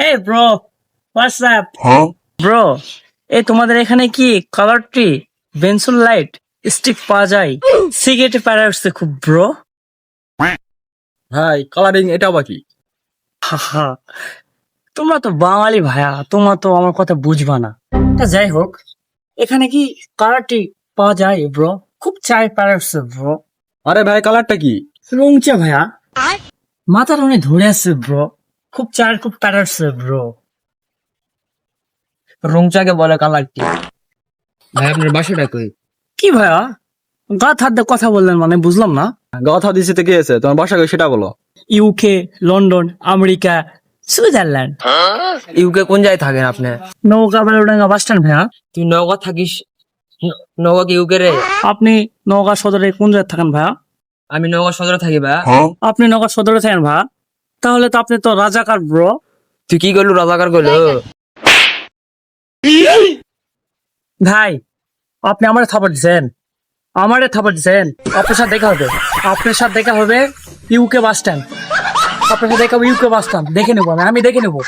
Hey bro, what's up? Bro, এই তোমাদের এখানে কি colour tree, Benson light, stick পাওয়া যায়? সিগারেটে প্যারা উঠছে খুব ব্রো। ভাই কালারিং এটা বাকি হাহা, তোমরা তো বাঙালি ভাইয়া, তোমরা তো আমার কথা বুঝবা না। তা যাই হোক, এখানে কি কালার ট্রি পাওয়া যায় ব্রো? খুব চাই প্যারা উঠছে ব্রো। আরে ভাই কালারটা কি? রংচা ভাইয়া, মাথার অনেক ধরে আছে ব্রো। খুব চায়ের খুব প্যারা উঠছে ব্রো। রংচাকে বলে কালার কি? ভাই আপনার বাসাটা কই? কি ভাইয়া, গা হাত দিয়ে কথা বললেন মানে বুঝলাম না। কথা দিছি থেকে এসে তোমার বাসা কই সেটা বলো। UK, London, America, Switzerland. UK কোন জায়গায় থাকেন আপনি? নৌকা বালুডাঙ্গা বাস স্ট্যান্ড ভাইয়া। তুই নগদ থাকিস? নগদ কি ইউকে রে? আপনি নওগাঁ সদরে কোন জায়গায় থাকেন ভাইয়া? আমি নগদ সদরে থাকি ভাই। আপনি নওগাঁ সদরে থাকেন ভাইয়া, তাহলে তো আপনি তো রাজাকার ব্রো। তুই কি করলু? রাজাকার করলো? ভাই, আপনি আমারে থাপড় দিচ্ছেন, আমারে থাপড় দিচ্ছেন। আপনার সাথে দেখা হবে, আপনার সাথে দেখা হবে ইউকে বাস স্ট্যান্ড। আপনার সাথে দেখা হবে ইউকে বাস স্ট্যান্ড, দেখে নেবো আমি দেখে নেবো।